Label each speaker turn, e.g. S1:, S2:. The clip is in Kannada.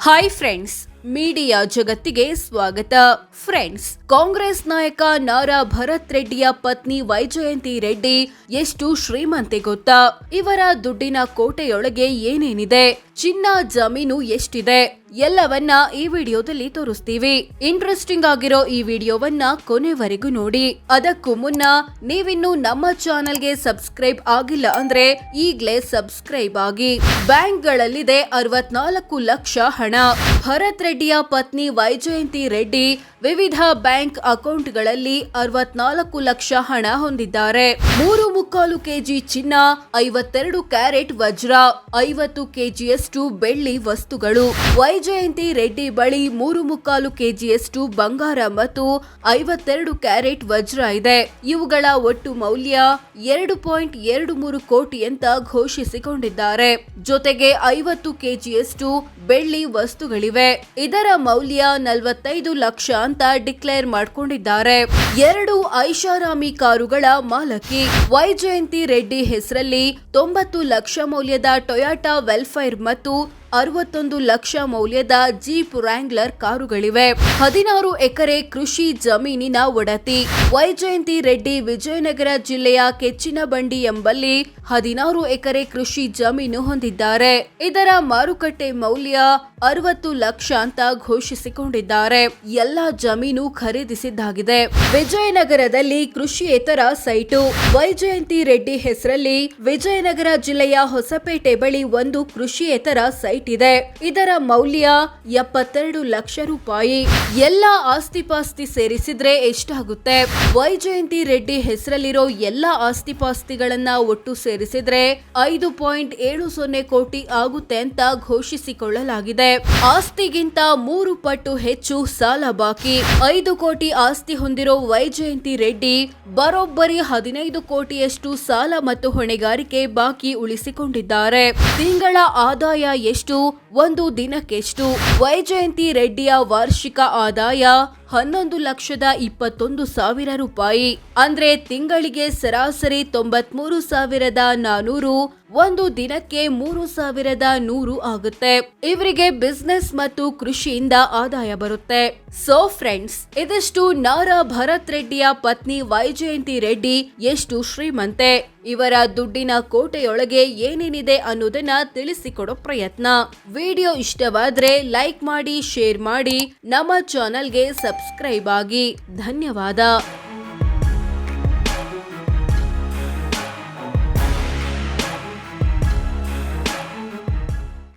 S1: ಹಾಯ್ ಫ್ರೆಂಡ್ಸ್, ಮೀಡಿಯಾ ಜಗತ್ತಿಗೆ ಸ್ವಾಗತ. ಫ್ರೆಂಡ್ಸ್, ಕಾಂಗ್ರೆಸ್ ನಾಯಕ ನಾರಾ ಭರತ್ ರೆಡ್ಡಿಯ ಪತ್ನಿ ವೈಜಯಂತಿ ರೆಡ್ಡಿ ಎಷ್ಟು ಶ್ರೀಮಂತೆ ಗೊತ್ತಾ? ಇವರ ದುಡ್ಡಿನ ಕೋಟೆಯೊಳಗೆ ಏನೇನಿದೆ, ಚಿನ್ನ ಜಮೀನು ಎಷ್ಟಿದೆ, ಎಲ್ಲವನ್ನ ಈ ವಿಡಿಯೋದಲ್ಲಿ ತೋರಿಸ್ತೀವಿ. ಇಂಟ್ರೆಸ್ಟಿಂಗ್ ಆಗಿರೋ ಈ ವಿಡಿಯೋವನ್ನ ಕೊನೆವರೆಗೂ ನೋಡಿ. ಅದಕ್ಕೂ ಮುನ್ನ ನೀವಿನ್ನು ನಮ್ಮ ಚಾನೆಲ್ಗೆ ಸಬ್ಸ್ಕ್ರೈಬ್ ಆಗಿಲ್ಲ ಅಂದ್ರೆ ಈಗ್ಲೇ ಸಬ್ಸ್ಕ್ರೈಬ್ ಆಗಿ. ಬ್ಯಾಂಕ್ಗಳಲ್ಲಿದೆ 64 ಲಕ್ಷ ಹಣ. ಭರತ್ ರೆಡ್ಡಿಯ ಪತ್ನಿ ವೈಜಯಂತಿ ರೆಡ್ಡಿ ವಿವಿಧ ಬ್ಯಾಂಕ್ ಅಕೌಂಟ್ಗಳಲ್ಲಿ 64 ಲಕ್ಷ ಹಣ ಹೊಂದಿದ್ದಾರೆ. 3.25 ಕೆಜಿ ಚಿನ್ನ, 52 ಕ್ಯಾರೆಟ್ ವಜ್ರ, 50 ಕೆಜಿಯಷ್ಟು ಬೆಳ್ಳಿ ವಸ್ತುಗಳು. ವೈಜಯಂತಿ ರೆಡ್ಡಿ ಬಳಿ 3.25 ಕೆಜಿಯಷ್ಟು ಬಂಗಾರ ಮತ್ತು 52 ಕ್ಯಾರೆಟ್ ವಜ್ರ ಇದೆ. ಇವುಗಳ ಒಟ್ಟು ಮೌಲ್ಯ 2.23 ಕೋಟಿ ಅಂತ ಘೋಷಿಸಿಕೊಂಡಿದ್ದಾರೆ. ಜೊತೆಗೆ 50 ಕೆಜಿಯಷ್ಟು ಬೆಳ್ಳಿ ವಸ್ತುಗಳಿವೆ. ಇದರ ಮೌಲ್ಯ 45 ಲಕ್ಷ ಅಂತ ಡಿಕ್ಲೇರ್ ಮಾಡಿಕೊಂಡಿದ್ದಾರೆ. 2 ಐಷಾರಾಮಿ ಕಾರುಗಳ ಮಾಲಕಿ. ವೈಜಯಂತಿ ರೆಡ್ಡಿ ಹೆಸರಲ್ಲಿ 90 ಲಕ್ಷ ಮೌಲ್ಯದ ಟೊಯಾಟಾ ವೆಲ್ಫೈರ್ ಮತ್ತು 61 ಲಕ್ಷ ಮೌಲ್ಯದ ಜೀಪ್ ವ್ರಾಂಗ್ಲರ್ ಕಾರುಗಳಿವೆ. 16 ಎಕರೆ ಕೃಷಿ ಜಮೀನಿನ ಒಡತಿ. ವೈಜಯಂತಿ ರೆಡ್ಡಿ ವಿಜಯನಗರ ಜಿಲ್ಲೆಯ ಕೆಚ್ಚಿನಬಂಡಿ ಎಂಬಲ್ಲಿ 16 ಎಕರೆ ಕೃಷಿ ಜಮೀನು ಹೊಂದಿದ್ದಾರೆ. ಇದರ ಮಾರುಕಟ್ಟೆ ಮೌಲ್ಯ 60 ಲಕ್ಷ ಅಂತ ಘೋಷಿಸಿಕೊಂಡಿದ್ದಾರೆ. ಎಲ್ಲಾ ಜಮೀನು ಖರೀದಿಸಿದ್ದಾಗಿದೆ. ವಿಜಯನಗರದಲ್ಲಿ ಕೃಷಿಯೇತರ ಸೈಟು. ವೈಜಯಂತಿ ರೆಡ್ಡಿ ಹೆಸರಲ್ಲಿ ವಿಜಯನಗರ ಜಿಲ್ಲೆಯ ಹೊಸಪೇಟೆ ಬಳಿ ಒಂದು ಕೃಷಿಯೇತರ ಸೈಟ್ ಇದೆ. ಇದರ ಮೌಲ್ಯ 72 ಲಕ್ಷ ರೂಪಾಯಿ. ಎಲ್ಲಾ ಆಸ್ತಿಪಾಸ್ತಿ ಸೇರಿಸಿದ್ರೆ ಎಷ್ಟಾಗುತ್ತೆ? ವೈಜಯಂತಿ ರೆಡ್ಡಿ ಹೆಸರಲ್ಲಿರೋ ಎಲ್ಲಾ ಆಸ್ತಿಪಾಸ್ತಿಗಳನ್ನ ಒಟ್ಟು ಸೇರಿಸಿದ್ರೆ 5.70 ಕೋಟಿ ಆಗುತ್ತೆ ಅಂತ ಘೋಷಿಸಿಕೊಳ್ಳಲಾಗಿದೆ. ಆಸ್ತಿಗಿಂತ 3 ಪಟ್ಟು ಹೆಚ್ಚು ಸಾಲ ಬಾಕಿ. 5 ಕೋಟಿ ಆಸ್ತಿ ಹೊಂದಿರೋ ವೈಜಯಂತಿ ರೆಡ್ಡಿ ಬರೋಬ್ಬರಿ 15 ಕೋಟಿಯಷ್ಟು ಸಾಲ ಮತ್ತು ಹೊಣೆಗಾರಿಕೆ ಬಾಕಿ ಉಳಿಸಿಕೊಂಡಿದ್ದಾರೆ. ತಿಂಗಳ ಆದಾಯ ಎಷ್ಟು? ಒಂದು ದಿನಕ್ಕೆಷ್ಟು? ವೈಜಯಂತಿ ರೆಡ್ಡಿಯ ವಾರ್ಷಿಕ ಆದಾಯ 11,21,000 ರೂಪಾಯಿ. ಅಂದ್ರೆ ತಿಂಗಳಿಗೆ ಸರಾಸರಿ 93,400. ಒಂದು ದಿನಕ್ಕೆ 3,100 ಆಗುತ್ತೆ. ಇವರಿಗೆ ಬಿಸ್ನೆಸ್ ಮತ್ತು ಕೃಷಿಯಿಂದ ಆದಾಯ ಬರುತ್ತೆ. ಸೋ ಫ್ರೆಂಡ್ಸ್, ಇದಿಷ್ಟು ನಾರಾ ಭರತ್ ರೆಡ್ಡಿಯ ಪತ್ನಿ ವೈಜಯಂತಿ ರೆಡ್ಡಿ ಎಷ್ಟು ಶ್ರೀಮಂತೆ, ಇವರ ದುಡ್ಡಿನ ಕೋಟೆಯೊಳಗೆ ಏನೇನಿದೆ ಅನ್ನೋದನ್ನ ತಿಳಿಸಿಕೊಡೋ ಪ್ರಯತ್ನ. ವಿಡಿಯೋ ಇಷ್ಟವಾದ್ರೆ ಲೈಕ್ ಮಾಡಿ, ಶೇರ್ ಮಾಡಿ, ನಮ್ಮ ಚಾನೆಲ್ಗೆ ಸಬ್ಸ್ಕ್ರೈಬ್ ಆಗಿ. ಧನ್ಯವಾದ.